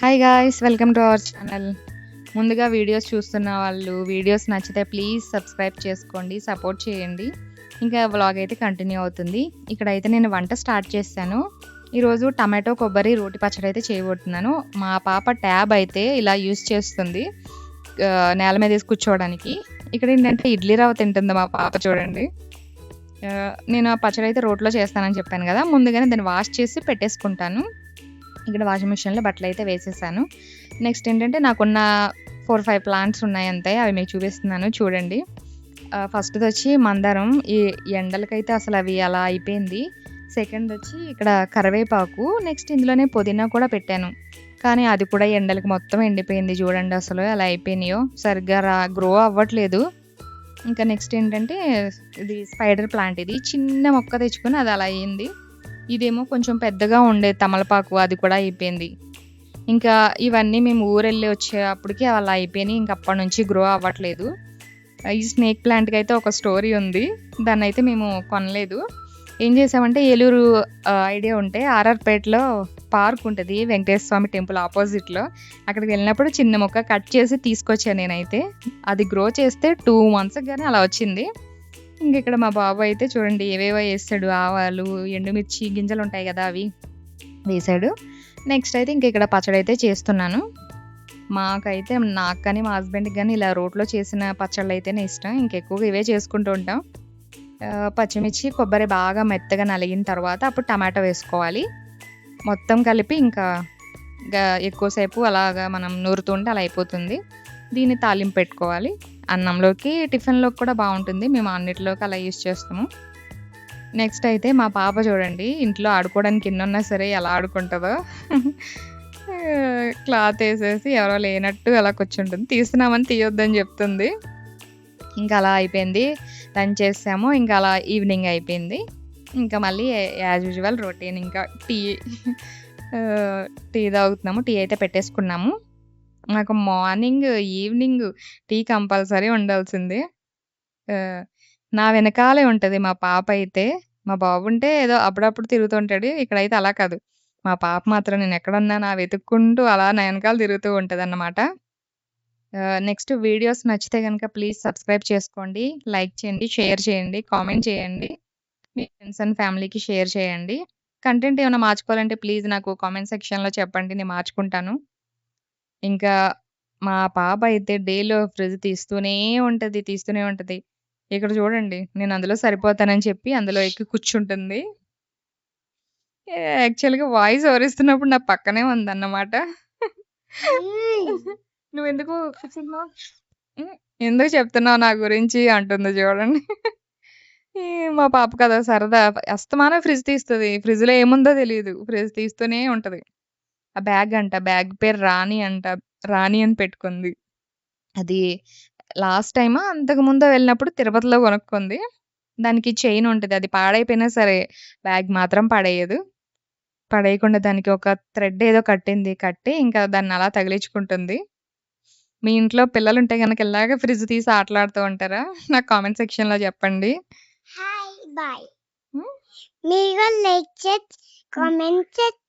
Hi guys! Welcome to our channel. ముందుగా videos చూస్తున్న వాళ్ళు వీడియోస్ నచ్చితే ప్లీజ్ సబ్స్క్రైబ్ చేసుకోండి, సపోర్ట్ చేయండి. ఇంకా వ్లాగ్ అయితే కంటిన్యూ అవుతుంది. ఇక్కడైతే నేను వంట స్టార్ట్ చేశాను. ఈరోజు టమాటో, కొబ్బరి, రోటి పచ్చడి అయితే చేయబోతున్నాను. మా పాప ట్యాబ్ అయితే ఇలా యూజ్ చేస్తుంది నేల మీద వేసి కూర్చోవడానికి. ఇక్కడ ఏంటంటే ఇడ్లీ రవ్వ తింటుంది మా పాప, చూడండి. నేను ఆ పచ్చడి అయితే రోట్లో చేస్తానని చెప్పాను కదా, ముందుగానే దాన్ని వాష్ చేసి పెట్టేసుకుంటాను. ఇక్కడ వాషింగ్ మిషన్లో బట్టలు అయితే వేసేసాను. నెక్స్ట్ ఏంటంటే నాకున్న 4-5 ప్లాంట్స్ ఉన్నాయి అంతే, అవి మీకు చూపిస్తున్నాను చూడండి. ఫస్ట్ది వచ్చి మందారం. ఈ ఎండలకైతే అసలు అవి అలా అయిపోయింది. సెకండ్ వచ్చి ఇక్కడ కరివేపాకు. నెక్స్ట్ ఇందులోనే పుదీనా కూడా పెట్టాను, కానీ అది కూడా ఎండలకి మొత్తం ఎండిపోయింది. చూడండి అసలు ఎలా అయిపోయినాయో, సరిగ్గా గ్రో అవ్వట్లేదు. ఇంకా నెక్స్ట్ ఏంటంటే ఇది స్పైడర్ ప్లాంట్. ఇది చిన్న మొక్క తెచ్చుకొని అది అలా అయ్యింది. ఇదేమో కొంచెం పెద్దగా ఉండే తమలపాకు, అది కూడా అయిపోయింది. ఇంకా ఇవన్నీ మేము ఊరెళ్ళి వచ్చేటప్పటికి అలా అయిపోయినాయి. ఇంక అప్పటి నుంచి గ్రో అవ్వట్లేదు. ఈ స్నేక్ ప్లాంట్కి అయితే ఒక స్టోరీ ఉంది. దాన్ని అయితే మేము కొనలేదు. ఏం చేసామంటే ఏలూరు ఐడియా ఉంటే ఆర్ఆర్పేటలో పార్క్ ఉంటుంది, వెంకటేశ్వర స్వామి టెంపుల్ ఆపోజిట్లో. అక్కడికి వెళ్ళినప్పుడు చిన్న మొక్క కట్ చేసి తీసుకొచ్చాను నేనైతే. అది గ్రో చేస్తే 2 months కానీ అలా వచ్చింది. ఇంక ఇక్కడ మా బాబు అయితే చూడండి ఏవేవో వేసాడు. ఆవాలు, ఎండుమిర్చి గింజలు ఉంటాయి కదా, అవి వేసాడు. నెక్స్ట్ అయితే ఇంక ఇక్కడ పచ్చడి అయితే చేస్తున్నాను. మాకైతే నాకు కానీ మా హస్బెండ్కి కానీ ఇలా రోట్లో చేసిన పచ్చళ్ళు అయితేనే ఇష్టం. ఇంకెక్కువగా ఇవే చేసుకుంటూ ఉంటాం. పచ్చిమిర్చి, కొబ్బరి బాగా మెత్తగా నలిగిన తర్వాత అప్పుడు టమాటో వేసుకోవాలి. మొత్తం కలిపి ఇంకా ఎక్కువసేపు అలాగా మనం నూరుతుంటే అలా అయిపోతుంది. దీన్ని తాలింపు పెట్టుకోవాలి. అన్నంలోకి, టిఫిన్లోకి కూడా బాగుంటుంది. మేము అన్నిటిలోకి అలా యూజ్ చేస్తాము. నెక్స్ట్ అయితే మా పాప చూడండి, ఇంట్లో ఆడుకోవడానికి ఎన్నున్నా సరే ఎలా ఆడుకుంటుందో. క్లాత్ వేసేసి ఎవరో లేనట్టు అలా కూర్చుంటుంది. తీస్తున్నామని తీయొద్దని చెప్తుంది. ఇంకా అలా అయిపోయింది. లంచ్ చేసాము. ఇంకా అలా ఈవినింగ్ అయిపోయింది. ఇంకా మళ్ళీ యాజ్ యూజువల్ రొటీన్. ఇంకా టీ తాగుతున్నాము. టీ అయితే పెట్టేసుకున్నాము. నాకు మార్నింగ్, ఈవినింగ్ టీ కంపల్సరీ ఉండాల్సిందే. నా వెనకాలే ఉంటుంది మా పాప అయితే. మా బాబు ఉంటే ఏదో అప్పుడప్పుడు తిరుగుతుంటాడు. ఇక్కడైతే అలా కాదు. మా పాప మాత్రం నేను ఎక్కడున్నానా వెతుక్కుంటూ అలా నా వెనకాల తిరుగుతూ ఉంటదన్నమాట. నెక్స్ట్ వీడియోస్ నచ్చితే కనుక ప్లీజ్ సబ్స్క్రైబ్ చేసుకోండి, లైక్ చేయండి, షేర్ చేయండి, కామెంట్ చేయండి. మీ ఫ్రెండ్స్ అండ్ ఫ్యామిలీకి షేర్ చేయండి. కంటెంట్ ఏమైనా మార్చుకోవాలంటే ప్లీజ్ నాకు కామెంట్ సెక్షన్‌లో చెప్పండి, నేను మార్చుకుంటాను. ఇంకా మా పాప అయితే డేలో ఫ్రిడ్జ్ తీస్తూనే ఉంటది. ఇక్కడ చూడండి, నేను అందులో సరిపోతానని చెప్పి అందులో ఎక్కి కూర్చుంటుంది. యాక్చువల్‌గా వాయిస్ ఓవర్ ఇస్తున్నప్పుడు నా పక్కనే ఉందన్నమాట. "నువ్వెందుకు కూర్చున్నావు? ఎందుకు చెప్తున్నావు నా గురించి" అంటుంది చూడండి. మా పాపకి అదో సరదా. అస్తమానం ఫ్రిడ్జ్ తీస్తది. ఫ్రిడ్జ్‌లో ఏముందో తెలీదు. ఫ్రిడ్జ్ తీస్తూనే ఉంటది. ఆ బ్యాగ్ పేరు రాణి అంట. రాణి అని పెట్టుకుంది. అది లాస్ట్ టైమా అంతకుముందో వెళ్ళినప్పుడు తిరుపతిలో కొనుక్కుంది. దానికి చైన్ ఉంటది. అది పాడైపోయినా సరే బ్యాగ్ మాత్రం పడేయదు. పడేయకుండా దానికి ఒక థ్రెడ్ ఏదో కట్టి ఇంకా దాన్ని అలా తగిలించుకుంటుంది. మీ ఇంట్లో పిల్లలుంటే గనక ఇలాగే ఫ్రిడ్జ్ తీసి ఆటలాడుతూ ఉంటారా? నాకు కామెంట్ సెక్షన్‌లో చెప్పండి. Hi bye. హ్మ్. మీరు లైక్ చేసి కామెంట్ చేసి